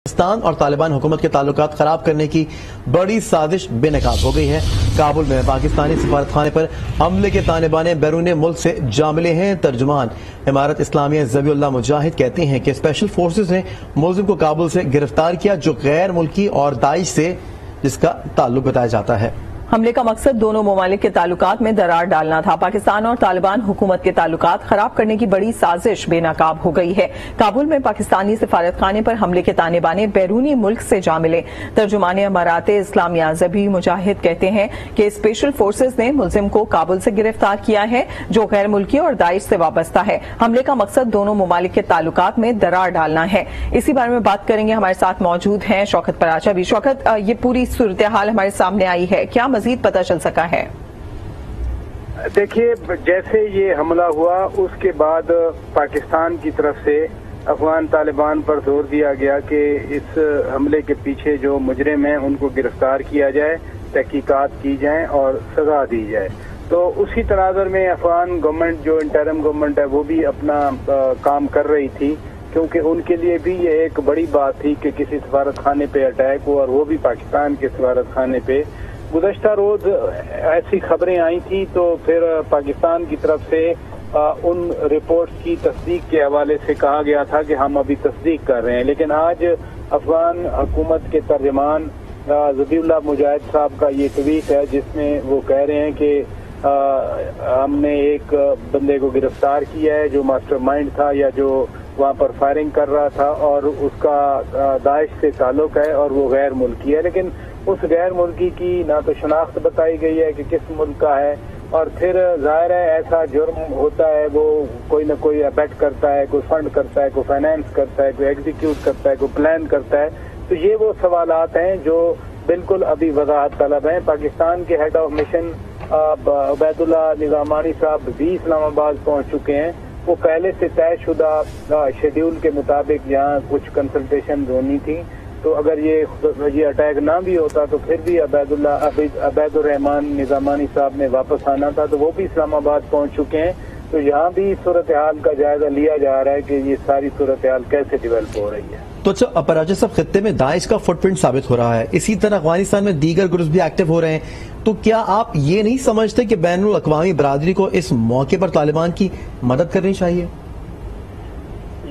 پاکستان اور طالبان حکومت کے تعلقات خراب کرنے کی بڑی سازش بے نقاب ہو گئی ہے۔ کابل میں پاکستانی سفارت خانے پر حملے کے تانے بانے بیرون ملک سے جا ملے ہیں۔ ترجمان امارت اسلامیہ ذبیح اللہ مجاہد کہتے ہیں کہ اسپیشل فورسز نے ملزم کو کابل سے گرفتار کیا جو غیر ملکی اور داعش سے جس کا تعلق بتایا جاتا ہے۔ حملے کا مقصد دونوں ممالک کے تعلقات میں درار ڈالنا تھا۔ پاکستان اور طالبان حکومت کے تعلقات خراب کرنے کی بڑی سازش بے نقاب ہو گئی ہے۔ کابل میں پاکستانی سفارت خانے پر حملے کے تانے بانے بیرونی ملک سے جا ملے۔ ترجمان امارات اسلامیہ ذبیح مجاہد کہتے ہیں کہ اسپیشل فورسز نے ملزم کو کابل سے گرفتار کیا ہے جو غیر ملکی اور داعش سے وابستہ ہے۔ حملے کا مقصد دونوں ممالک کے تعلقات میں درار ڈالنا ہے۔ اسی بارے میں بات کریں گے، ہمارے ساتھ موجود ہیں شوکت پراچا بھی۔ شوکت، یہ پوری صورتحال ہمارے سامنے آئی ہے، کیا مزید پتہ چل سکا ہے؟ دیکھیے، جیسے یہ حملہ ہوا اس کے بعد پاکستان کی طرف سے افغان طالبان پر زور دیا گیا کہ اس حملے کے پیچھے جو مجرم ہیں ان کو گرفتار کیا جائے، تحقیقات کی جائیں اور سزا دی جائے۔ تو اسی تناظر میں افغان گورنمنٹ جو انٹرم گورنمنٹ ہے وہ بھی اپنا کام کر رہی تھی، کیونکہ ان کے لیے بھی یہ ایک بڑی بات تھی کہ کسی سفارت خانے پہ اٹیک ہو، اور وہ بھی پاکستان کے سفارت خانے پہ۔ گزشتہ روز ایسی خبریں آئی تھیں تو پھر پاکستان کی طرف سے ان رپورٹس کی تصدیق کے حوالے سے کہا گیا تھا کہ ہم ابھی تصدیق کر رہے ہیں، لیکن آج افغان حکومت کے ترجمان ذبیح اللہ مجاہد صاحب کا یہ ٹویٹ ہے جس میں وہ کہہ رہے ہیں کہ ہم نے ایک بندے کو گرفتار کیا ہے جو ماسٹر مائنڈ تھا یا جو وہاں پر فائرنگ کر رہا تھا، اور اس کا داعش سے تعلق ہے اور وہ غیر ملکی ہے۔ لیکن اس غیر ملکی کی نہ تو شناخت بتائی گئی ہے کہ کس ملک کا ہے، اور پھر ظاہر ہے ایسا جرم ہوتا ہے وہ کوئی نہ کوئی ابیٹ کرتا ہے، کوئی فنڈ کرتا ہے، کوئی فائنانس کرتا ہے، کوئی ایگزیکیوٹ کرتا ہے، کوئی پلان کرتا ہے۔ تو یہ وہ سوالات ہیں جو بالکل ابھی وضاحت طلب ہیں۔ پاکستان کے ہیڈ آف مشن عبید اللہ نظامانی صاحب بھی اسلام آباد پہنچ چکے ہیں۔ وہ پہلے سے طے شدہ شیڈیول کے مطابق یہاں کچھ کنسلٹیشن ہونی تھی، تو اگر یہ اٹیک نہ بھی ہوتا تو پھر بھی عبید الرحمان نظامانی صاحب نے واپس آنا تھا، تو وہ بھی اسلام آباد پہنچ چکے ہیں۔ تو یہاں بھی صورتحال کا جائزہ لیا جا رہا ہے کہ یہ ساری صورتحال کیسے ڈیولپ ہو رہی ہے۔ تو اچھا پراچا صاحب، خطے میں داعش کا فٹ پرنٹ ثابت ہو رہا ہے، اسی طرح افغانستان میں دیگر گروپس بھی ایکٹیو ہو رہے ہیں، تو کیا آپ یہ نہیں سمجھتے کہ بین الاقوامی برادری کو اس موقع پر طالبان کی مدد کرنی چاہیے؟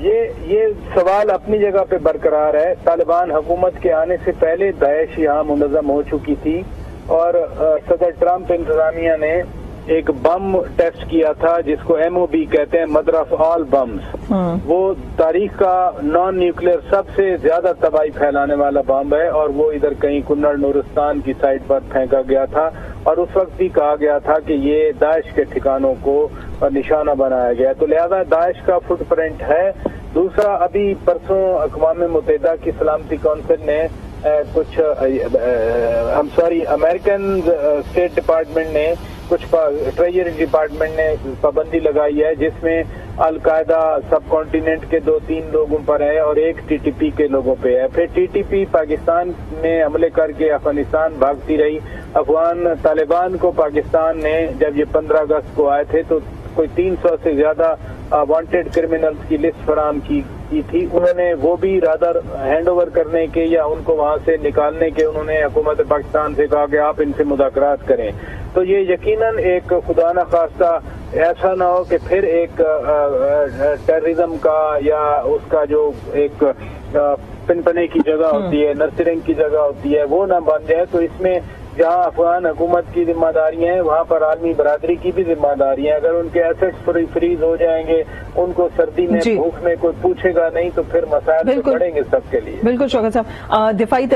یہ سوال اپنی جگہ پہ برقرار ہے۔ طالبان حکومت کے آنے سے پہلے داعش یہاں منظم ہو چکی تھی، اور صدر ٹرمپ انتظامیہ نے ایک بم ٹیسٹ کیا تھا جس کو MOB کہتے ہیں، مدر آف آل بمز۔ وہ تاریخ کا نان نیوکلیئر سب سے زیادہ تباہی پھیلانے والا بم ہے، اور وہ ادھر کہیں کنڑ نورستان کی سائٹ پر پھینکا گیا تھا، اور اس وقت بھی کہا گیا تھا کہ یہ داعش کے ٹھکانوں کو نشانہ بنایا گیا، تو لہذا داعش کا فٹ پرنٹ ہے۔ دوسرا، ابھی پرسوں اقوام متحدہ کی سلامتی کونسل نے امریکن اسٹیٹ ڈپارٹمنٹ نے ٹریجری ڈپارٹمنٹ نے پابندی لگائی ہے، جس میں القاعدہ سب کانٹیننٹ کے 2-3 لوگوں پر ہے اور ایک TTP کے لوگوں پہ ہے۔ پھر TTP پاکستان میں حملے کر کے افغانستان بھاگتی رہی۔ افغان طالبان کو پاکستان نے جب یہ 15 اگست کو آئے تھے تو کوئی 300 سے زیادہ وانٹیڈ کرمنلز کی لسٹ فراہم کی تھی، انہوں نے وہ بھی رادر ہینڈ اوور کرنے کے یا ان کو وہاں سے نکالنے کے انہوں نے حکومت پاکستان سے کہا کہ آپ ان سے مذاکرات کریں۔ تو یہ یقیناً ایک خدا نخواستہ ایسا نہ ہو کہ پھر ایک ٹیررزم کا یا اس کا جو ایک پنپنے کی جگہ ہوتی ہے، نرسرنگ کی جگہ ہوتی ہے، وہ نہ بن جائے۔ تو اس میں جہاں افغان حکومت کی ذمہ داریاں ہیں وہاں پر عالمی برادری کی بھی ذمہ داریاں ہیں۔ اگر ان کے ایسٹس فریز ہو جائیں گے، ان کو سردی میں بھوک میں کوئی پوچھے گا نہیں، تو پھر مسائل بڑھیں گے سب کے لیے۔ بالکل شوکت صاحب، دفاعی